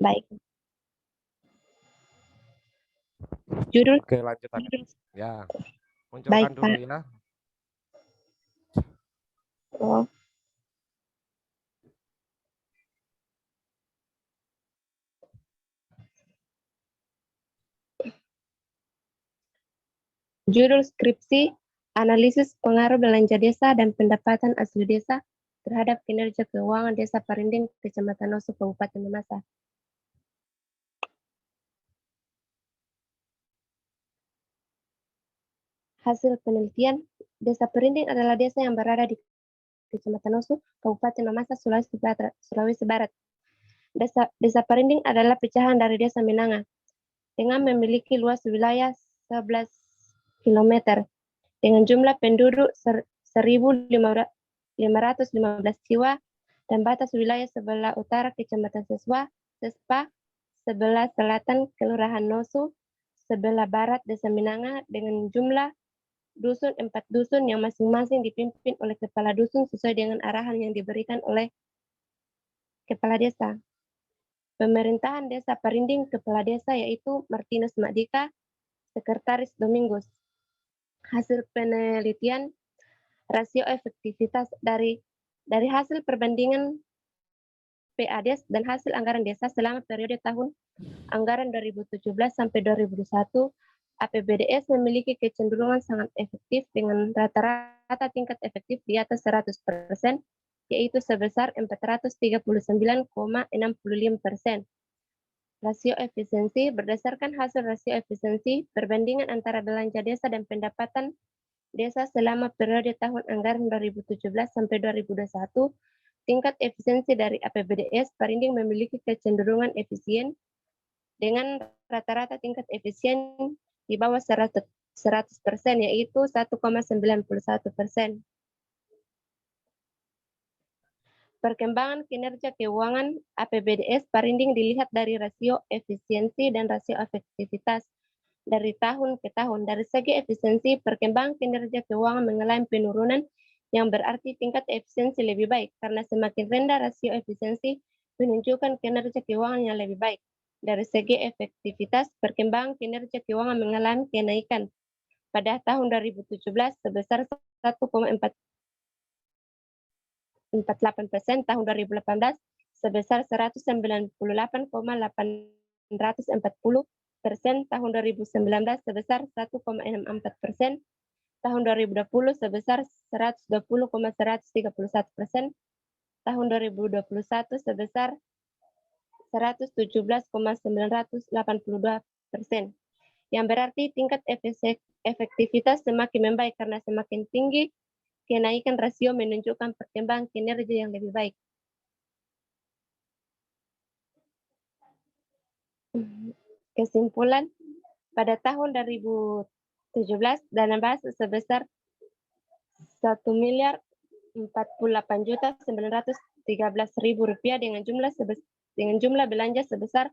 Baik. Judul. Oke, lanjut. Ya, Baik, munculkan dulu Pak. ya. Oh. Judul skripsi, analisis pengaruh belanja desa dan pendapatan asli desa terhadap kinerja keuangan Desa Parinding, Kecamatan Noso, Kabupaten Mamasa. Hasil penelitian, Desa Parinding adalah desa yang berada di Kecamatan Noso, Kabupaten Mamasa, Sulawesi Barat. Desa Parinding adalah pecahan dari Desa Minanga, dengan memiliki luas wilayah 11 km, dengan jumlah penduduk 1.515 jiwa, dan batas wilayah sebelah utara Kecamatan Sespa, sebelah selatan Kelurahan Noso, sebelah barat Desa Minanga, dengan jumlah dusun 4 dusun yang masing-masing dipimpin oleh kepala dusun sesuai dengan arahan yang diberikan oleh kepala desa. Pemerintahan Desa Parinding, kepala desa yaitu Martinus Madika, sekretaris Domingos. Hasil penelitian, rasio efektivitas dari hasil perbandingan PADES dan hasil anggaran desa selama periode tahun anggaran 2017 sampai 2021, APBDes memiliki kecenderungan sangat efektif dengan rata-rata tingkat efektif di atas 100%, yaitu sebesar 439,65%. Rasio efisiensi berdasarkan hasil rasio efisiensi perbandingan antara belanja desa dan pendapatan desa selama periode tahun anggaran 2017 sampai 2021, tingkat efisiensi dari APBDes Parinding memiliki kecenderungan efisien dengan rata-rata tingkat efisien di bawah 100%, yaitu 1,91%. Perkembangan kinerja keuangan APBDes Parinding dilihat dari rasio efisiensi dan rasio efektivitas dari tahun ke tahun. Dari segi efisiensi, perkembangan kinerja keuangan mengalami penurunan yang berarti tingkat efisiensi lebih baik, karena semakin rendah rasio efisiensi menunjukkan kinerja keuangan yang lebih baik. Dari segi efektivitas, perkembangan kinerja keuangan mengalami kenaikan pada tahun 2017 sebesar 1,48%, tahun 2018 sebesar 198,840%, tahun 2019 sebesar 1,64%, tahun 2020 sebesar 120,131%, tahun 2021 sebesar 117,982%, yang berarti tingkat efektivitas semakin membaik karena semakin tinggi kenaikan rasio menunjukkan perkembangan kinerja yang lebih baik. Kesimpulan, pada tahun 2017 dana bas sebesar 1.048.913.000 rupiah dengan jumlah belanja sebesar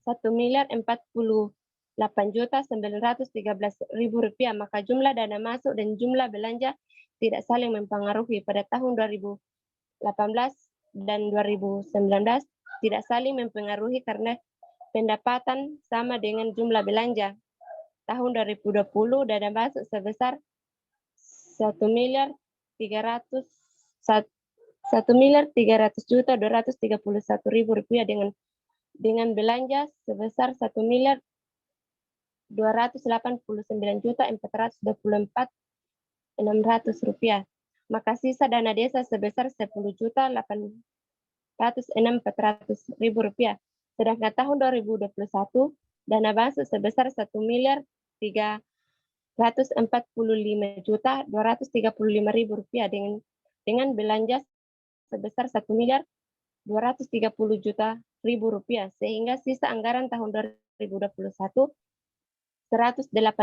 1.048.913.000 rupiah, maka jumlah dana masuk dan jumlah belanja tidak saling mempengaruhi. Pada tahun 2018 dan 2019 tidak saling mempengaruhi karena pendapatan sama dengan jumlah belanja. Tahun 2020 dana masuk sebesar 1.300.231.000 rupiah dengan belanja sebesar 1.289.424.600 rupiah. Maka sisa dana desa sebesar 10.806.400.000 rupiah. Sedangkan tahun 2021 dana masuk sebesar 1.345.235.000 rupiah dengan belanja sebesar 1.230.000.000 rupiah, sehingga sisa anggaran tahun 2021 108.235.000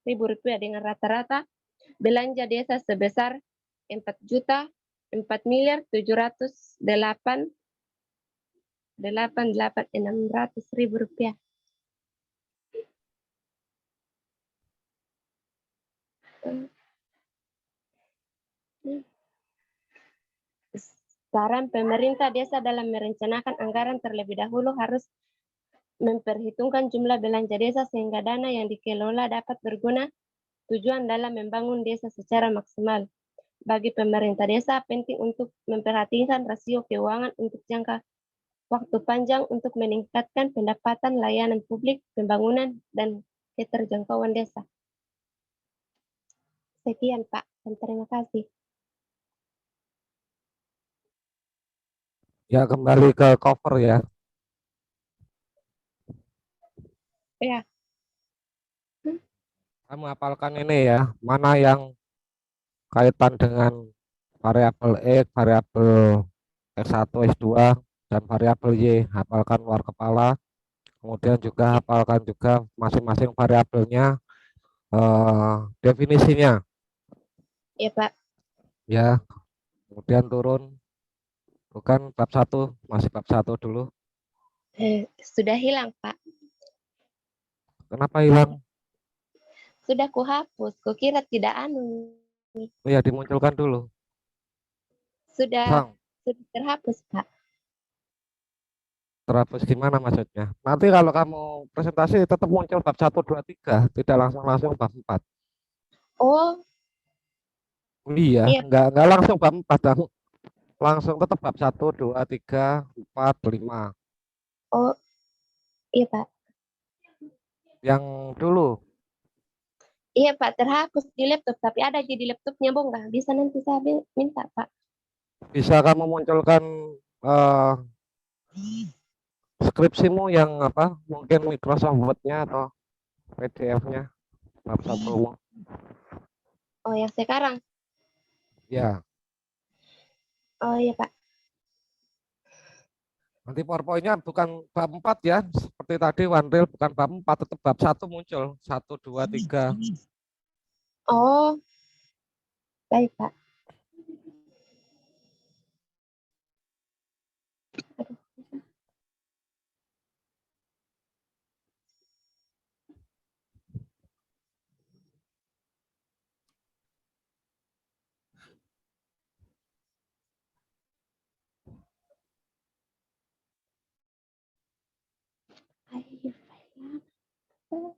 rupiah dengan rata-rata belanja desa sebesar 4.788.600.000 rupiah. Saran pemerintah desa dalam merencanakan anggaran terlebih dahulu harus memperhitungkan jumlah belanja desa sehingga dana yang dikelola dapat berguna tujuan dalam membangun desa secara maksimal. Bagi pemerintah desa penting untuk memperhatikan rasio keuangan untuk jangka waktu panjang untuk meningkatkan pendapatan layanan publik, pembangunan, dan keterjangkauan desa. Sekian Pak, dan terima kasih. Ya, kembali ke cover ya. Ya, Kamu hafalkan ini ya, mana yang kaitan dengan variabel X, variabel S1, S2, dan variabel Y. Hafalkan luar kepala. Kemudian juga hafalkan juga masing-masing variabelnya, definisinya. ya Pak. Ya, kemudian turun. Bukan bab 1, masih bab 1 dulu. Sudah hilang Pak. Kenapa hilang? Sudah kuhapus, kukira tidak anu. Oh ya, dimunculkan dulu. Sudah Sang, sudah terhapus Pak. terhapus gimana maksudnya? Nanti kalau kamu presentasi tetap muncul bab 1, 2, 3, tidak langsung bab 4. Oh, Iya, iya. enggak langsung bab 4, langsung tetap bab 1, 2, 3, 4, 5. Oh, iya Pak. Yang dulu Iya Pak, terhapus di laptop, tapi ada aja di laptopnya Bongga. Bisa nanti saya minta Pak. bisa kamu munculkan eh, skripsimu yang apa? Mungkin Microsoft Word-nya atau PDF-nya bab 1. Oh, yang sekarang. Ya, Oh iya Pak. nanti PowerPoint-nya bukan bab 4 ya, seperti tadi OneRail bukan bab 4, tetap bab 1 muncul. 1, 2, 3. Oh, baik Pak. Ayo, Pak.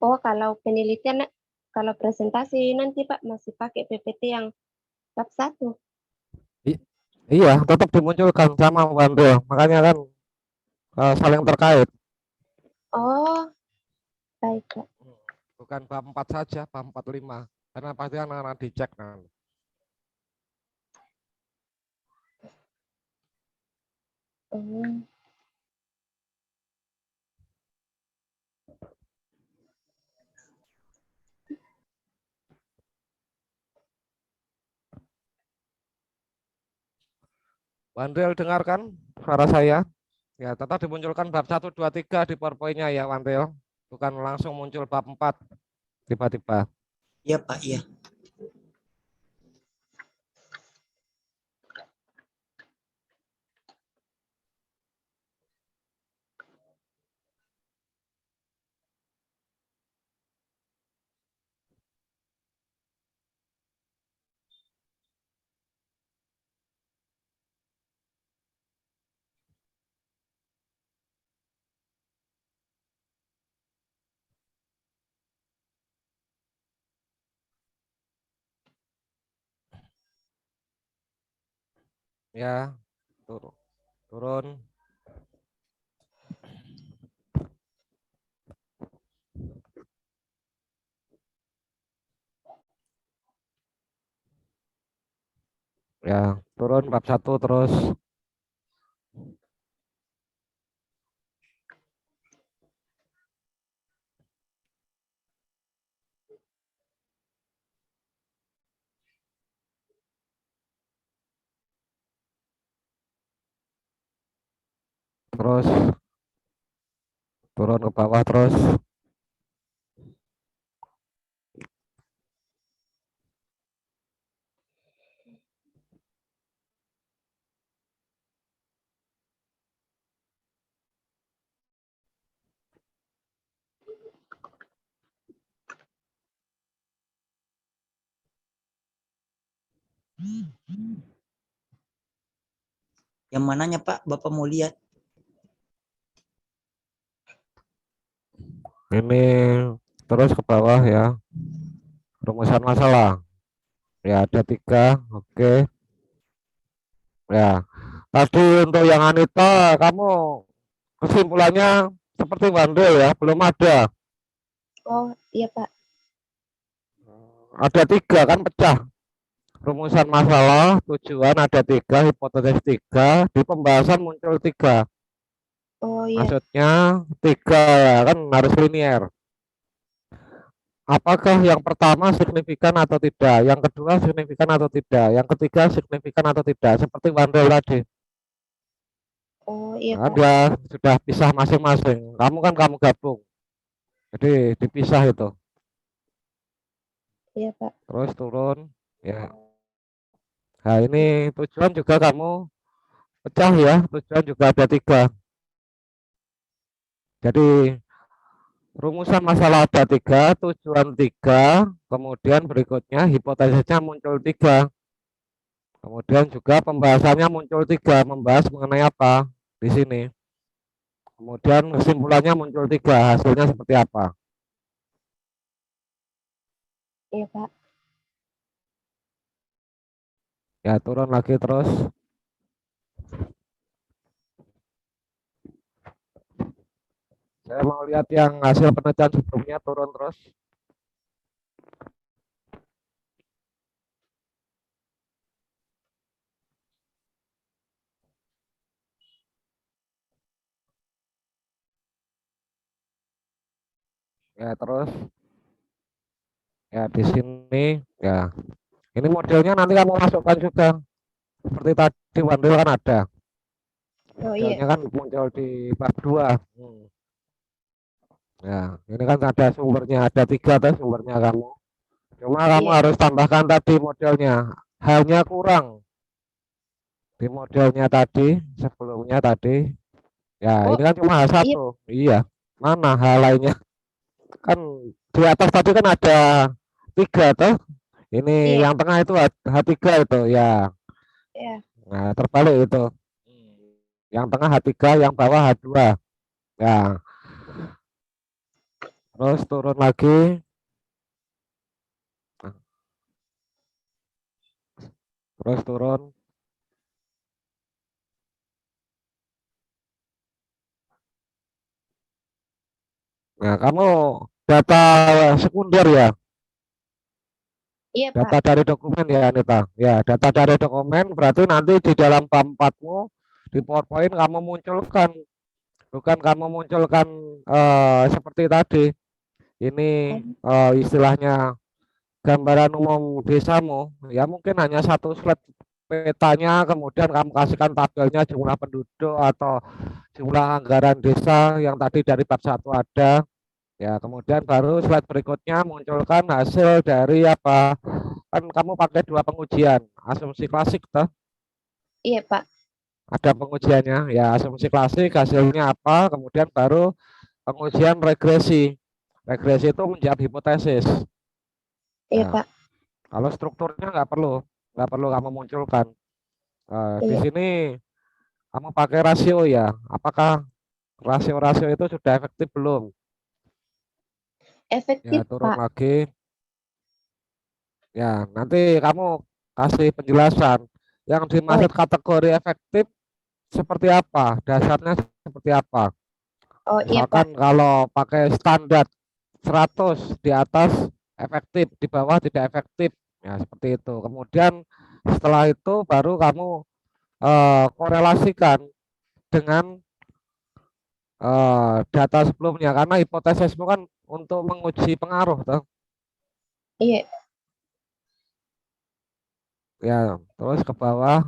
Oh, kalau penelitian, kalau presentasi nanti Pak masih pakai PPT yang bab 1. Iya, tetap dimunculkan sama OneRail. Makanya kan saling terkait. Oh, baik Pak. Bukan bab 4 saja, bab 4, 5. Karena pasti anak-anak dicek nanti. Hmm. OneRail dengarkan suara saya. Ya, tetap dimunculkan bab 1, 2, 3 di PowerPoint-nya ya OneRail. Bukan langsung muncul bab 4 tiba-tiba. Iya Pak, iya. Ya, turun. Turun. Ya, turun bab 1 terus. terus turun ke bawah terus. Yang mananya Pak, Bapak mau lihat? Ini terus ke bawah ya. Rumusan masalah. Ya ada 3. Oke. Ya. Tadi untuk yang Anita, kamu kesimpulannya seperti Wandel ya, belum ada. Oh, iya Pak. Ada 3 kan pecah. Rumusan masalah, tujuan ada 3, hipotesis 3, di pembahasan muncul 3. Oh, iya. Maksudnya 3 ya kan harus linear. Apakah yang pertama signifikan atau tidak, yang kedua signifikan atau tidak, yang ketiga signifikan atau tidak, seperti Wandel tadi. Oh, iya Nah, Pak. dia sudah pisah masing-masing. Kamu kan kamu gabung, jadi dipisah itu. Iya Pak. Terus turun, ya. Nah ini tujuan juga kamu pecah ya, tujuan juga ada 3. Jadi rumusan masalah ada 3, tujuan 3, kemudian berikutnya hipotesisnya muncul 3. Kemudian juga pembahasannya muncul 3, membahas mengenai apa di sini. Kemudian kesimpulannya muncul 3, hasilnya seperti apa. Iya Pak. Ya turun lagi terus. Saya mau lihat yang hasil penelitian sebelumnya, turun terus. Ya terus, ya di sini, ya ini modelnya nanti kamu masukkan juga. Seperti tadi Wandel kan ada. Oh, iya. Modelnya kan muncul di bab 2. Ya, ini kan ada sumbernya, ada 3 tuh sumbernya kamu. Cuma kamu Iya. harus tambahkan tadi modelnya. Halnya kurang di modelnya tadi, sebelumnya tadi. Ya, Oh, ini kan cuma iya. H1. Iya, mana hal lainnya? Kan di atas tadi kan ada 3 tuh. Ini Iya. yang tengah itu H3 itu ya. Iya. Nah, terbalik itu. Yang tengah H3, yang bawah H2. Ya, terus turun lagi. Terus turun. Nah, kamu data sekunder ya, Iya Pak. data dari dokumen ya Anita. Ya, data dari dokumen berarti nanti di dalam bab 4-mu di PowerPoint kamu munculkan, bukan kamu munculkan seperti tadi. Ini Oh, istilahnya gambaran umum desamu, ya mungkin hanya satu slide petanya, kemudian kamu kasihkan tabelnya jumlah penduduk atau jumlah anggaran desa yang tadi dari bab 1 ada. Ya, kemudian baru slide berikutnya munculkan hasil dari apa? Kan kamu pakai 2 pengujian, asumsi klasik toh. iya Pak. Ada pengujiannya, ya asumsi klasik hasilnya apa, kemudian baru pengujian regresi. Regresi itu menjawab hipotesis. Iya Nah, Pak. kalau strukturnya nggak perlu kamu munculkan. Di Iya. sini kamu pakai rasio ya. Apakah rasio-rasio itu sudah efektif belum? Ya, Efektif turun Pak. lagi. Ya, nanti kamu kasih penjelasan. Yang Oh, dimaksud kategori efektif seperti apa? Dasarnya seperti apa? oh iya Pak. Misalkan kalau pakai standar 100 di atas efektif, di bawah tidak efektif. Ya, seperti itu. Kemudian setelah itu baru kamu korelasikan dengan data sebelumnya karena hipotesismu kan untuk menguji pengaruh toh. Iya. Ya, terus ke bawah.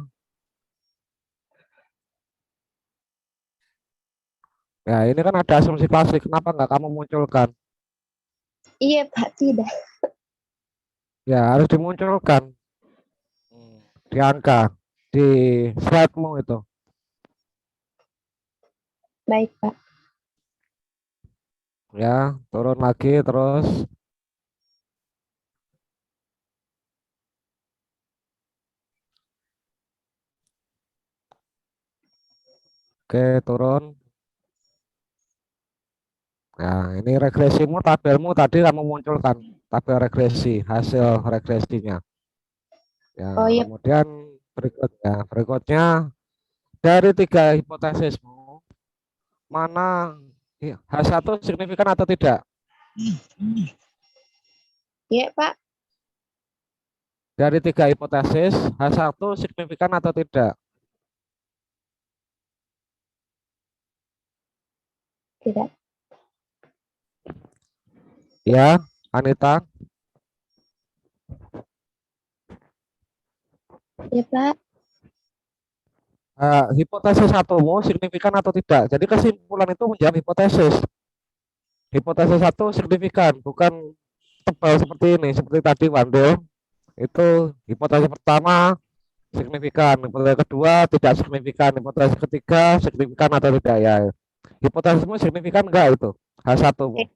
Ya, ini kan ada asumsi klasik. Kenapa nggak kamu munculkan? Iya, Pak, tidak. Ya, harus dimunculkan di angka, di slide-mu itu. Baik, Pak. Ya, turun lagi terus. Oke, turun. Nah, ini regresimu, tabelmu tadi kamu munculkan tabel regresi, hasil regresinya. Ya, Oh iya, kemudian berikutnya dari 3 hipotesismu, mana H1 signifikan atau tidak? iya, Pak. Dari 3 hipotesis, H1 signifikan atau tidak? Tidak. Ya, Anita. Iya, Pak. Hipotesis satumu signifikan atau tidak? Jadi kesimpulan itu menjawab hipotesis. Hipotesis satu signifikan, bukan tebal seperti ini, seperti tadi Wando. Itu hipotesis pertama signifikan, hipotesis kedua tidak signifikan, hipotesis ketiga signifikan atau tidak ya. Hipotesismu signifikan enggak itu? H1-mu. Eh,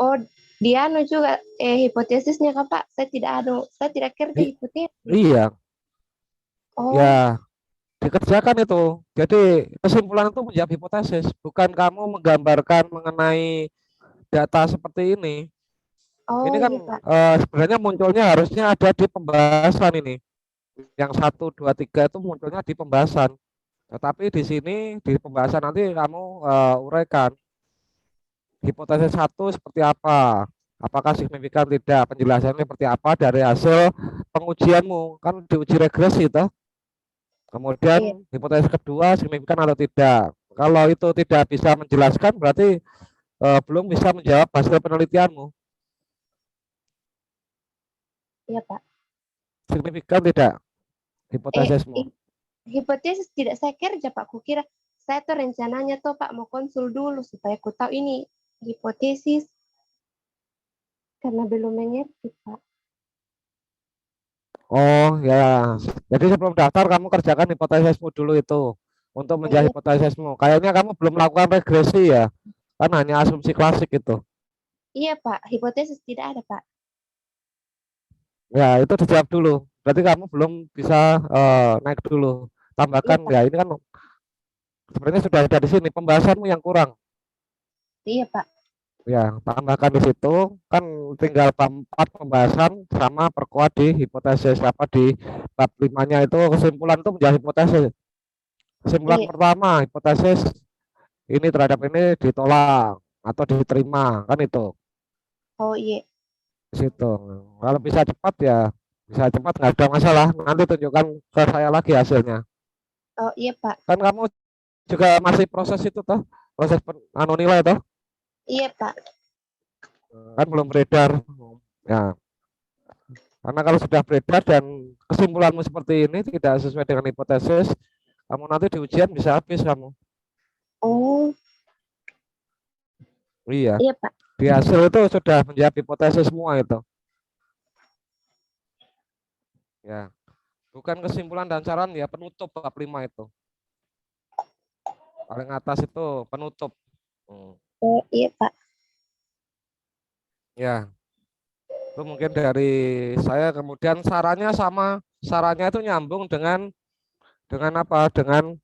oh, dia anu juga hipotesisnya, Kak, Pak. Saya tidak kerja I- hipotesis. iya, Oh, ya dikerjakan itu. Jadi kesimpulan itu menjawab hipotesis, bukan kamu menggambarkan mengenai data seperti ini. oh Ini kan iya, Pak. sebenarnya munculnya harusnya ada di pembahasan ini. Yang satu, dua, tiga itu munculnya di pembahasan. Tetapi di sini di pembahasan nanti kamu uraikan hipotesis satu seperti apa, apakah signifikan tidak, penjelasannya seperti apa dari hasil pengujianmu, kan diuji regresi itu. Iya, Kemudian hipotesis kedua signifikan atau tidak. Kalau itu tidak bisa menjelaskan berarti belum bisa menjawab hasil penelitianmu. iya, Pak. Signifikan tidak Eh, hipotesismu. eh, hipotesis tidak saya kerja, Pak. Kukira saya tuh rencananya tuh, Pak, mau konsul dulu supaya ku tahu ini hipotesis karena belum mengerti, Pak. Oh ya, jadi sebelum daftar kamu kerjakan hipotesismu dulu itu untuk menjawab Iya, hipotesismu. Kayaknya kamu belum melakukan regresi ya, kan hanya asumsi klasik itu. iya, Pak. Hipotesis tidak ada, Pak. Ya itu dijawab dulu. Berarti kamu belum bisa naik dulu. Iya, Tambahkan Pak. ya ini kan sebenarnya sudah ada di sini pembahasanmu yang kurang. Iya, Pak. Ya tambahkan di situ kan tinggal bab 4 pembahasan sama perkuat di hipotesis apa di bab 5-nya itu kesimpulan itu menjadi hipotesis. Kesimpulan Iya. pertama hipotesis ini terhadap ini ditolak atau diterima kan itu Oh, iya. di situ. Kalau bisa cepat nggak ada masalah. Nanti tunjukkan ke saya lagi hasilnya. Oh, iya, Pak. Kan kamu juga masih proses itu toh, proses anu nilai toh, Iya, Pak. kan belum beredar. Ya, karena kalau sudah beredar dan kesimpulanmu seperti ini tidak sesuai dengan hipotesis, kamu nanti di ujian bisa habis kamu. Oh, Iya, iya, Pak. di hasil itu sudah menjawab hipotesis semua itu. Ya, bukan kesimpulan dan saran ya penutup bab 5 itu. Paling atas itu penutup. Hmm. Oh, iya, Pak. Ya, itu mungkin dari saya. Kemudian sarannya itu nyambung dengan apa? Dengan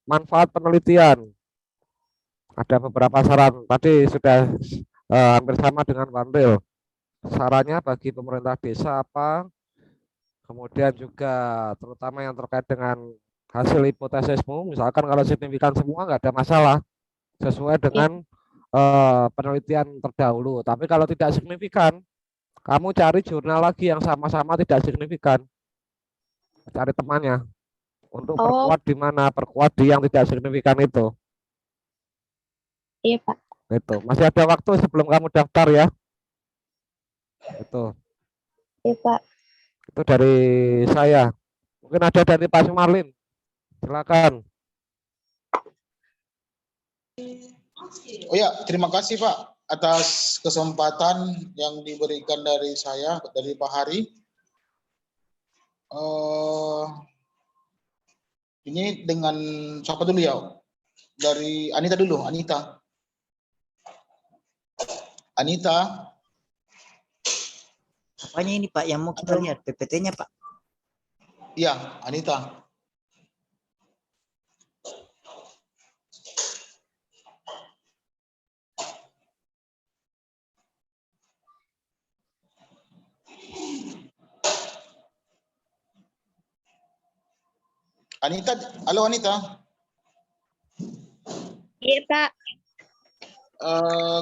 manfaat penelitian. Ada beberapa saran tadi sudah hampir sama dengan Wanril. Sarannya bagi pemerintah desa apa? Kemudian juga terutama yang terkait dengan hasil hipotesismu, misalkan kalau signifikan semua nggak ada masalah sesuai Iya. dengan penelitian terdahulu. Tapi kalau tidak signifikan, kamu cari jurnal lagi yang sama-sama tidak signifikan, cari temannya untuk Oh, perkuat di mana, perkuat di yang tidak signifikan itu. iya, Pak. Itu masih ada waktu sebelum kamu daftar ya. Iya, Pak. Itu dari saya. Mungkin ada dari Pak Sumarlin. Silakan. Oh ya, terima kasih Pak atas kesempatan yang diberikan dari saya, dari Pak Hari. Ini dengan siapa dulu ya? Dari Anita dulu, Anita. Anita. Apanya ini Pak yang mau kita lihat? PPT-nya Pak? Iya, Anita. Anita, halo Anita. Iya, Pak.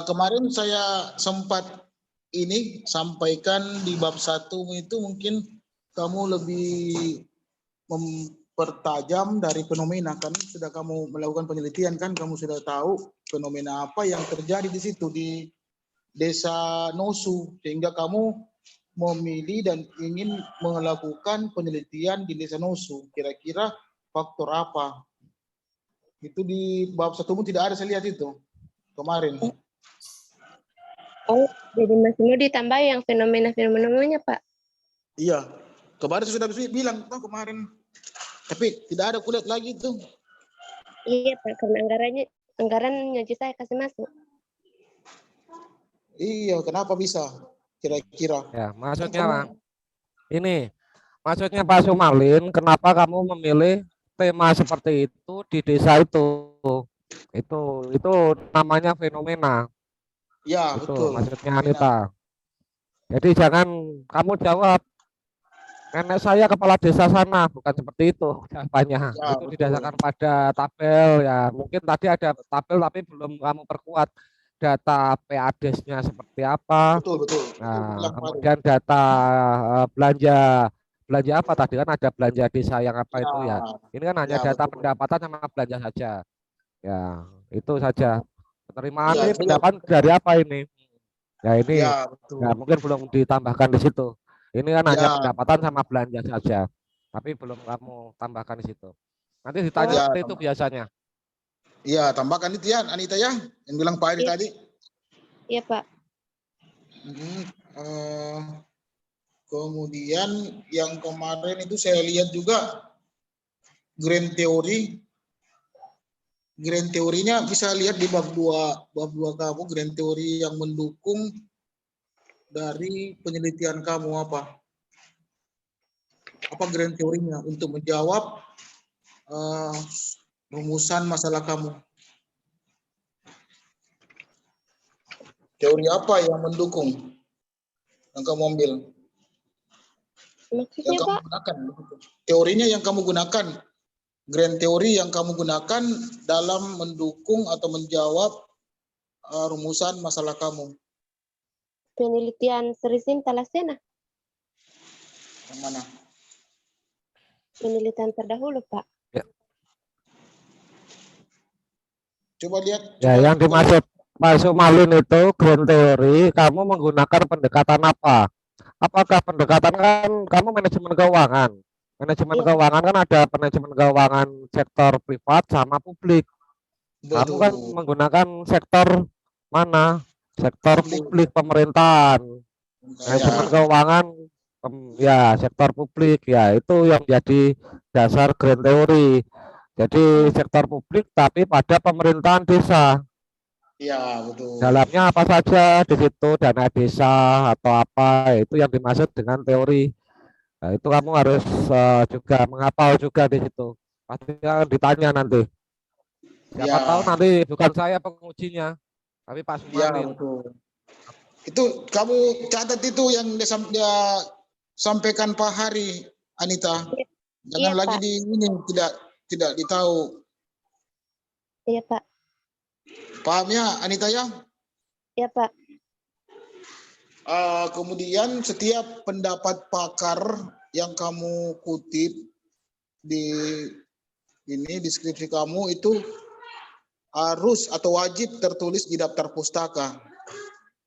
Kemarin saya sempat ini sampaikan di bab 1 itu mungkin kamu lebih mempertajam dari fenomena, kan sudah kamu melakukan penelitian, kan kamu sudah tahu fenomena apa yang terjadi di situ di desa Nosu, sehingga kamu memilih dan ingin melakukan penelitian di desa Nosu. Kira-kira faktor apa? Itu di bab 1 tidak ada, saya lihat itu kemarin. Oh, jadi masih mau ditambah yang fenomena-fenomenanya, Pak? Iya, kemarin sudah bilang toh kemarin, tapi tidak ada kulihat lagi itu. Iya, Pak, karena anggarannya saya kasih masuk. Iya, kenapa bisa? Kira-kira. Ya, maksudnya Bang, ini maksudnya Pak Sumarlin, kenapa kamu memilih tema seperti itu di desa itu? Itu namanya fenomena. Ya, Itu betul. maksudnya Fenomena. Anita. Jadi jangan kamu jawab nenek saya kepala desa sana, bukan seperti itu jawabannya. Ya, Itu betul. didasarkan pada tabel ya. Mungkin tadi ada tabel tapi belum kamu perkuat data PADES-nya seperti apa. Betul, betul. Nah, Bilang Pak. kemudian data belanja belanja apa tadi kan ada belanja desa yang apa Ya, itu ya. Ini kan hanya ya, data betul. pendapatan sama belanja saja. Ya, itu saja. Penerimaan Ya, ini saya, pendapatan dari apa ini? Ya ini ya, ya betul. mungkin belum ditambahkan di situ. Ini kan hanya Ya, pendapatan sama belanja saja. Tapi belum kamu tambahkan di situ. Nanti ditanya Oh, ya, seperti itu biasanya. ya, tambahkan itu ya, Anita ya, yang bilang Pak Edi Iya. tadi. iya, Pak. Kemudian yang kemarin itu saya lihat juga grand teori. Grand teorinya bisa lihat di bab 2 kamu, grand teori yang mendukung dari penelitian kamu apa? Apa grand teorinya untuk menjawab rumusan masalah kamu? Teori apa yang mendukung yang kamu ambil? Yang Maksudnya, kamu Pak? gunakan? Teorinya yang kamu gunakan, grand teori yang kamu gunakan dalam mendukung atau menjawab rumusan masalah kamu. Penelitian Serisin Talasena. Yang mana? Penelitian terdahulu, Pak. Coba lihat. Ya, yang dimaksud Pak Sumarlin itu grand teori, kamu menggunakan pendekatan apa? Apakah pendekatan kan kamu manajemen keuangan? Manajemen Iya, keuangan kan ada manajemen keuangan sektor privat sama publik. Kamu kan Betul. menggunakan sektor mana? Sektor publik pemerintahan. Manajemen Ya, keuangan ya sektor publik ya itu yang jadi dasar grand teori. Jadi sektor publik tapi pada pemerintahan desa. ya, betul. Dalamnya apa saja di situ dana desa atau apa itu yang dimaksud dengan teori. Nah, itu kamu harus juga menghafal juga di situ. Pasti akan ditanya nanti. Siapa tahu Ya, nanti bukan saya pengujinya, tapi Pak ya, Sumarlin. betul. Itu kamu catat itu yang dia sampaikan Pak Hari, Anita. Jangan Iya, lagi Pak. di ini tidak ditahu. Iya, Pak. Paham ya, Anita ya? Iya, Pak. Kemudian setiap pendapat pakar yang kamu kutip di ini deskripsi kamu itu harus atau wajib tertulis di daftar pustaka.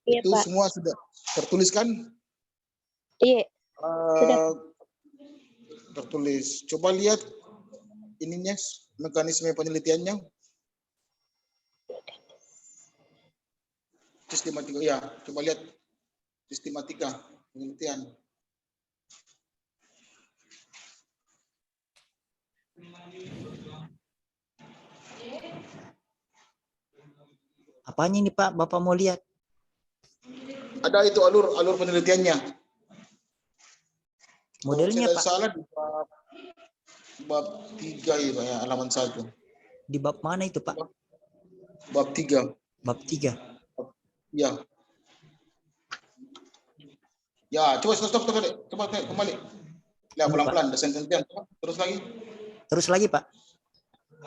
Iya, Itu Pak. semua sudah tertulis kan? Iya. Sudah. Tertulis. Coba lihat ininya, mekanisme penelitiannya. Sistematika, ya. Coba lihat sistematika penelitian. Apanya ini Pak? Bapak mau lihat? Ada itu alur penelitiannya. Modelnya Kalau Pak? tidak salah di bab 3 ya, Pak, ya, halaman 1. Di bab mana itu Pak? Bab 3. Bab 3. Ya. Ya, coba stop tadi. Coba kembali. Ya, Ini, pelan-pelan desain penelitian. Terus lagi. Terus lagi Pak?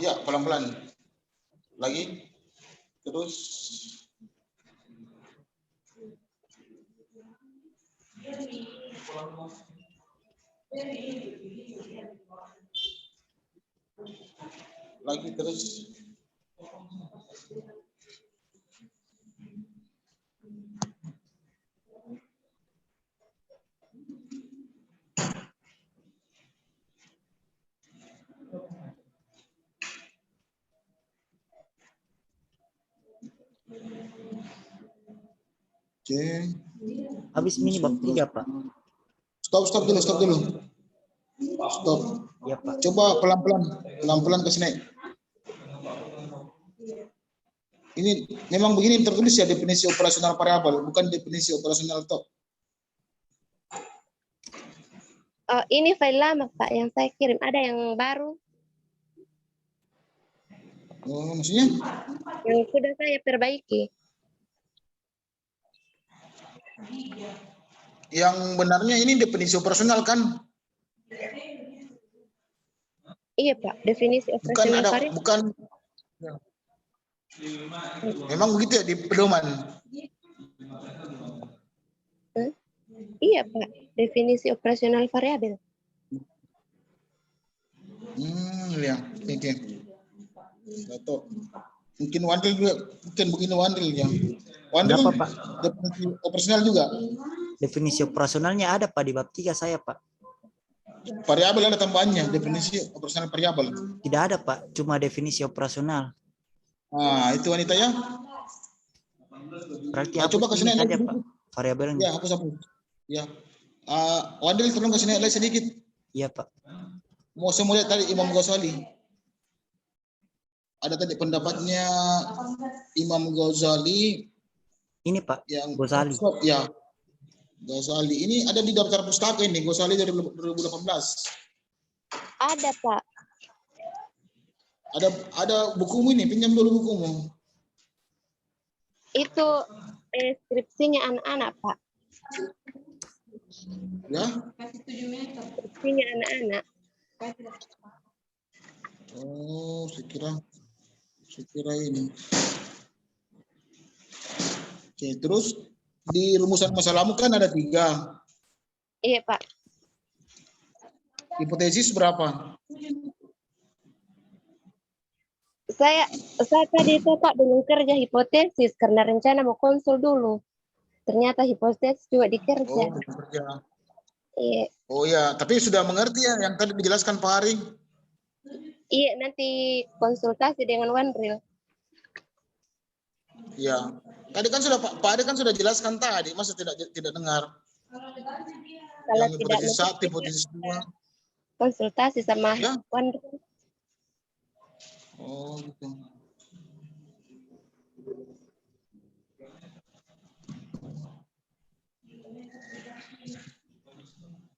Ya, pelan-pelan. Lagi. Terus. Lagi terus. Oke. Habis ini bab 3 Pak. Stop dulu. Stop. Ya Pak. Coba pelan-pelan ke sini. Ini memang begini tertulis ya definisi operasional variabel, bukan definisi operasional top. Ini file lama Pak yang saya kirim. Ada yang baru Oh, maksudnya? yang sudah saya perbaiki. Yang benarnya ini definisi operasional kan? Iya Pak, definisi Bukan operasional ada, variabel. bukan. Memang begitu ya di pedoman. Iya Pak, definisi operasional variabel. Ya, oke. Satu. Mungkin Wandil juga, mungkin begini Wandil ya. Wandil Kenapa, Pak? definisi operasional juga. Definisi operasionalnya ada Pak di bab 3 saya Pak. Variabel ada tambahannya, definisi operasional variabel. Tidak ada Pak, cuma definisi operasional. Nah, itu wanita ya. Berarti Nah, hapus coba kasih ini naik saja lagi. Pak, variabelnya. Ya, hapus. Ya. Wandil tolong kasih naik lagi sedikit. Iya Pak. Mau saya mau lihat tadi Imam Ghazali. Ada tadi pendapatnya Imam Ghazali Ini Pak, yang Ghazali. Ya. Ghazali ini ada di daftar pustaka ini, Ghazali dari 2018. Ada Pak. Ada bukumu ini, pinjam dulu bukumu. Itu skripsinya anak-anak Pak. Ya. Skripsinya anak-anak. Oh, saya kira ini. Oke, terus di rumusan masalahmu kan ada 3. Iya Pak. Hipotesis berapa? Saya tadi itu Pak belum kerja hipotesis karena rencana mau konsul dulu. Ternyata hipotesis juga dikerja. Oh, bekerja. Iya. Oh ya, tapi sudah mengerti ya yang tadi dijelaskan Pak Haring? Iya, nanti konsultasi dengan Wanril. Ya. Tadi kan sudah Pak Haring kan sudah jelaskan tadi, masa tidak dengar? Kalau Yang tidak hipotesis 1, nanti hipotesis 2. konsultasi sama Ya. Wanril. Oh, gitu.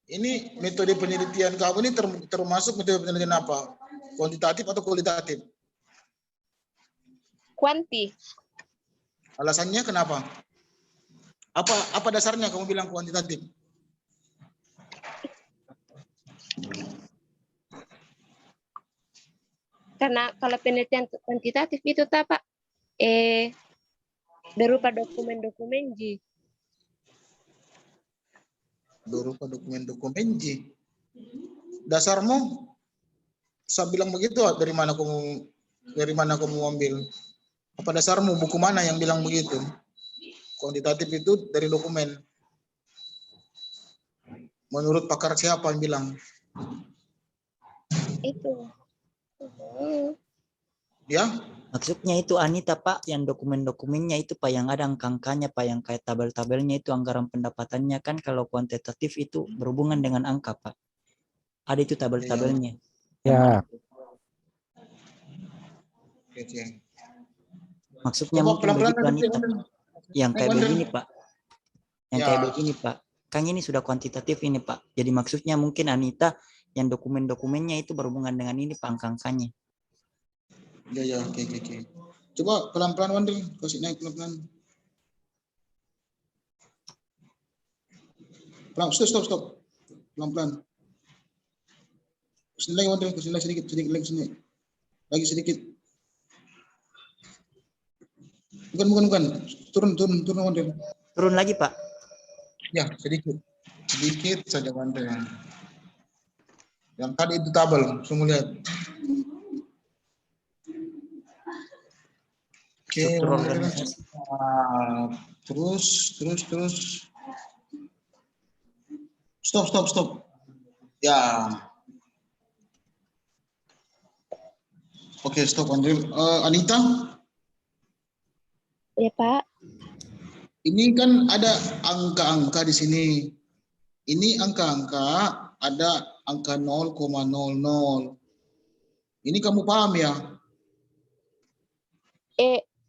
Ini metode penelitian kamu ini termasuk metode penelitian apa? Kuantitatif atau kualitatif? Kuanti. Alasannya kenapa? Apa dasarnya kamu bilang kuantitatif? Karena kalau penelitian kuantitatif itu Pak berupa dokumen-dokumen Ji. Berupa dokumen-dokumen J. Dasarmu? Saya bilang begitu, dari mana kamu ambil? Apa dasarmu? Buku mana yang bilang begitu? Kuantitatif itu dari dokumen. Menurut pakar siapa yang bilang? Itu. Ya? Maksudnya itu Anita Pak, yang dokumen-dokumennya itu Pak, yang ada angka-angkanya Pak, yang kayak tabel-tabelnya itu anggaran pendapatannya kan kalau kuantitatif itu berhubungan dengan angka Pak. Ada itu tabel-tabelnya. Yang mana? Ya, Oke. Maksudnya Coba mungkin pelan-pelan begitu nanti, Anita. Wonder. Yang kayak Wonder. begini Pak. Yang Ya. kayak begini Pak. Kan ini sudah kuantitatif ini Pak. Jadi maksudnya mungkin Anita yang dokumen-dokumennya itu berhubungan dengan ini Pak, angka-angkanya. Ya, oke. Coba pelan-pelan, Wonder. Kasih naik pelan-pelan. Stop. Pelan-pelan. Kesini lagi, Wonder. Kesini lagi sedikit lagi sini. Lagi sedikit. Bukan. Turun, Wonder. Turun lagi Pak. Ya, sedikit saja, Wonder. Yang tadi itu tabel, semua lihat. Oke, Struktur Wonder. organisasi. Terus. Stop. Ya. Oke, stop, Wonder. Anita, Ya, Pak. ini kan ada angka-angka di sini. Ini angka-angka, ada angka 0,00. Ini kamu paham ya?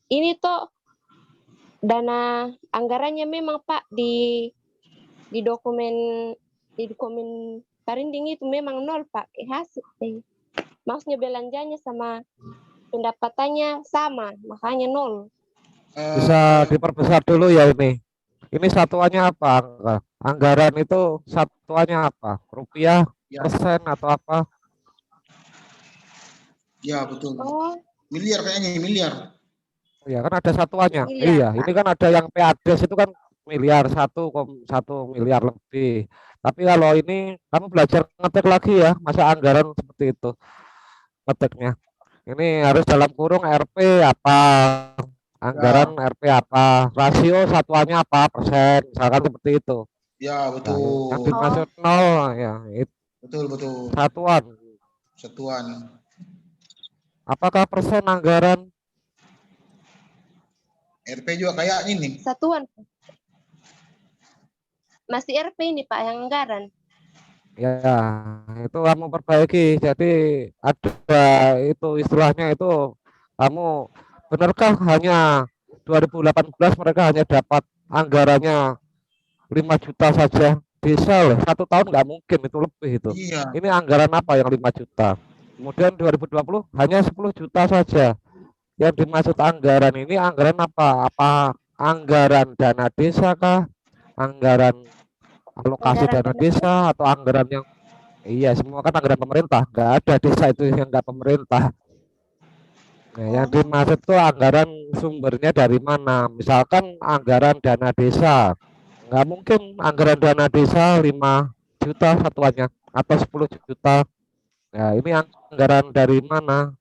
Ini tuh dana anggarannya memang Pak di dokumen parinding itu memang nol Pak. Maksudnya belanjanya sama pendapatannya sama, makanya nol. bisa diperbesar dulu ya ini. Ini satuannya apa? Angka? Anggaran itu satuannya apa? Rupiah, Ya, persen atau apa? ya betul. Oh, Miliar kayaknya, miliar. Ya kan ada satuannya. miliar, Iya, Pak. ini kan ada yang PADES itu kan miliar 1,1 miliar lebih. Tapi kalau ini kamu belajar ngetik lagi ya, masa anggaran seperti itu ngetiknya. Ini harus dalam kurung RP apa, anggaran Ya, RP apa, rasio satuannya apa, persen, misalkan seperti itu. ya Nah, yang betul. Oh, dimaksud nol ya itu Betul. satuan. Satuan. Apakah persen anggaran? RP juga kayak ini. satuan. Masih RP ini Pak yang anggaran. Ya, itu kamu perbaiki. Jadi ada itu istilahnya itu kamu benarkah hanya 2018 mereka hanya dapat anggarannya 5 juta saja? Bisa loh, 1 tahun nggak mungkin itu lebih itu. Iya. Ini anggaran apa yang 5 juta? Kemudian 2020 hanya 10 juta saja. Yang dimaksud anggaran ini anggaran apa? Apa anggaran dana desa kah? Anggaran alokasi Anggaran dana desa atau anggaran yang iya semua kan anggaran pemerintah, nggak ada desa itu yang nggak pemerintah. Nah, yang dimaksud tuh anggaran sumbernya dari mana? Misalkan anggaran dana desa, nggak mungkin anggaran dana desa 5 juta satuannya atau 10 juta. Nah, ini anggaran dari mana?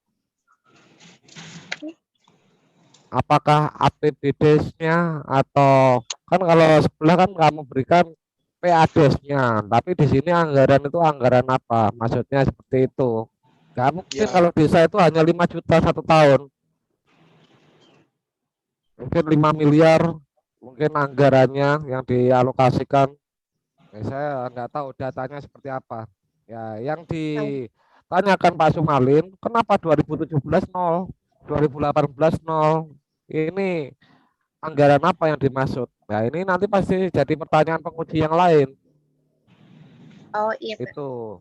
Apakah APBD-nya atau kan kalau sebelah kan kamu berikan PADES-nya, tapi di sini anggaran itu anggaran apa? Maksudnya seperti itu. Nggak mungkin Ya. kalau desa itu hanya 5 juta 1 tahun. Mungkin 5 miliar, mungkin anggarannya yang dialokasikan. Ya, saya nggak tahu datanya seperti apa. Ya, yang ditanyakan Pak Sumalin, kenapa 2017 nol, 2018 nol? Ini anggaran apa yang dimaksud? Nah, ini nanti pasti jadi pertanyaan penguji yang lain. Oh iya Pak. Itu,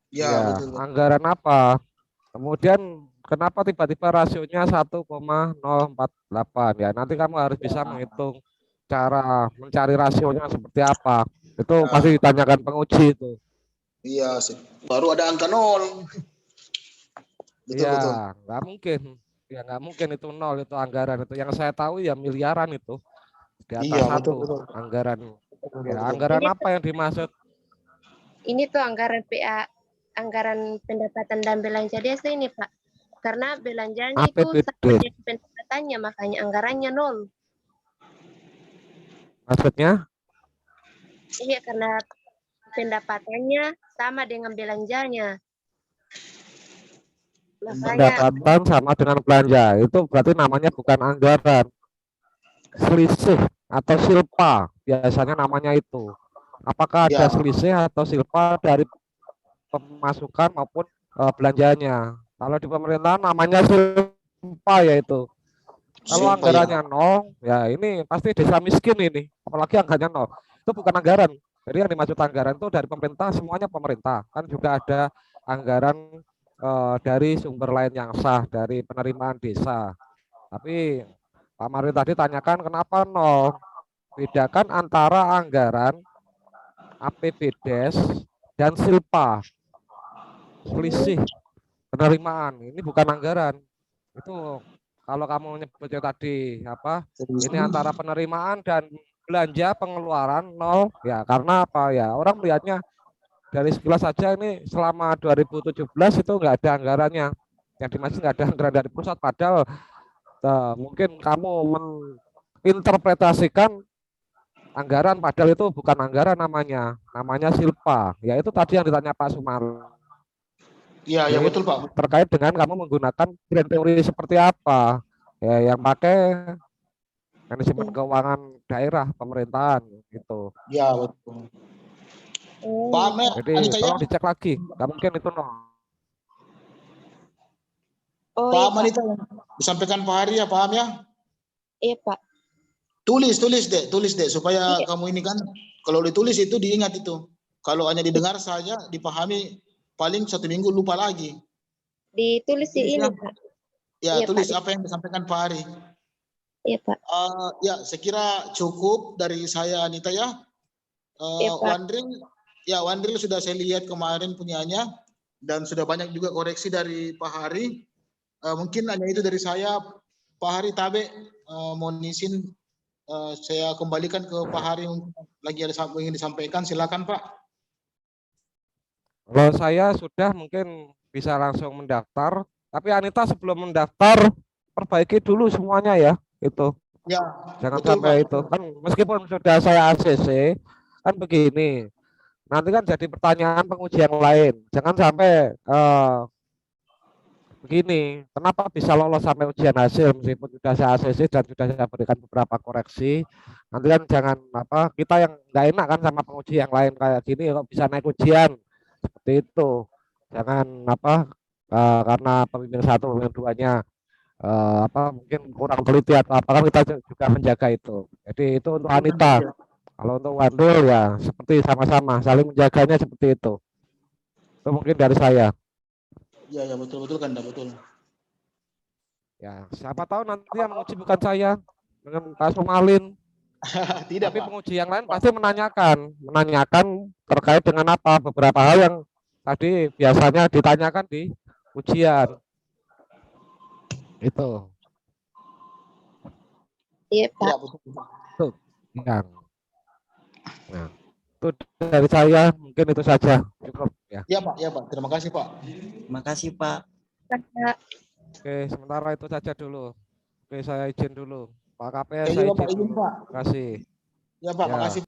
Ya, ya, betul. anggaran apa? Kemudian kenapa tiba-tiba rasionya 1,048? Ya, nanti kamu harus bisa menghitung cara mencari rasionya seperti apa. Itu Ya, pasti ditanyakan penguji itu. iya sih. Baru ada angka 0. Iya, Betul. nggak mungkin. Ya, nggak mungkin itu nol itu anggaran itu. Yang saya tahu ya miliaran itu di atas Iya, satu betul. anggaran. Ya, Betul. anggaran Ini apa yang dimaksud? tuh anggaran anggaran pendapatan dan belanja desa ini Pak. Karena belanjanya itu sama APBD. dengan pendapatannya, makanya anggarannya nol. Maksudnya? Iya, karena pendapatannya sama dengan belanjanya. Makanya pendapatan sama dengan belanja. Itu berarti namanya bukan anggaran. Selisih atau silpa biasanya namanya itu. Apakah ada Ya, selisih atau silpa dari pemasukan maupun belanjanya? Kalau di pemerintahan namanya silpa yaitu. Kalau silpa ya. anggarannya nol, ya ini pasti desa miskin ini. Apalagi anggarannya nol. Itu bukan anggaran. Jadi yang dimaksud anggaran itu dari pemerintah, semuanya pemerintah. Kan juga ada anggaran dari sumber lain yang sah, dari penerimaan desa. Tapi Pak Mari tadi tanyakan kenapa nol. Bedakan antara anggaran APBDes dan silpa, selisih penerimaan. Ini bukan anggaran. Itu kalau kamu nyebutnya tadi apa? Ini antara penerimaan dan belanja pengeluaran nol ya karena apa ya? Orang melihatnya dari sekilas saja ini selama 2017 itu enggak ada anggarannya. Yang dimaksud enggak ada anggaran dari pusat padahal mungkin kamu menginterpretasikan anggaran padahal itu bukan anggaran namanya silpa. Ya itu tadi yang ditanya Pak Sumar. Iya, ya betul Pak. Terkait dengan kamu menggunakan grand teori seperti apa ya yang pakai manajemen keuangan daerah pemerintahan gitu. Ya betul. oh, Pak Jadi Anita ya, tolong dicek lagi, nggak mungkin itu nol. oh Pak iya Pak, Manita yang disampaikan Pak Hari ya, paham ya? iya Pak. Tulis deh supaya Iya, kamu ini kan kalau ditulis itu diingat itu. Kalau hanya didengar saja dipahami paling 1 minggu lupa lagi. ditulis di Tulis ini ya. Pak. Ya, Iya Pak, tulis apa yang disampaikan Pak Hari. iya Pak, Ya, saya kira cukup dari saya Anita ya. iya Pak. Wandril sudah saya lihat kemarin punyanya dan sudah banyak juga koreksi dari Pak Hari. Mungkin hanya itu dari saya. Pak Hari Tabe, mohon izin saya kembalikan ke Pak Hari untuk lagi ada ingin disampaikan. Silakan Pak. Kalau saya sudah mungkin bisa langsung mendaftar, tapi Anita sebelum mendaftar perbaiki dulu semuanya ya, itu. Ya, Jangan betul Pak. sampai itu kan meskipun sudah saya ACC kan begini. Nanti kan jadi pertanyaan penguji yang lain. Jangan sampai begini, kenapa bisa lolos sampai ujian hasil meskipun sudah saya ACC dan sudah saya berikan beberapa koreksi. Nanti kan jangan apa kita yang nggak enak kan sama penguji yang lain kayak gini kok bisa naik ujian seperti itu. Jangan apa karena pemimpin satu pemimpin duanya apa mungkin kurang teliti atau apa kan kita juga menjaga itu. Jadi itu untuk Anita. Kalau untuk Wandul ya seperti sama-sama saling menjaganya seperti itu. Itu mungkin dari saya. Ya, ya betul kan, betul. Ya, siapa tahu nanti yang menguji bukan saya dengan Pak Sumalin. Tidak Tapi Pak. penguji yang lain pasti menanyakan terkait dengan apa beberapa hal yang tadi biasanya ditanyakan di ujian. Itu. Iya Pak. Ya, betul. Tuh, yang. Nah, itu dari saya mungkin itu saja cukup ya. Ya Pak. Terima kasih Pak. Terima kasih Pak. Pak. Oke, sementara itu saja dulu. Oke, saya izin dulu. Pak KP Ya saya juga Pak, izin izin dulu. Pak. Terima kasih. Ya Pak, Ya. makasih.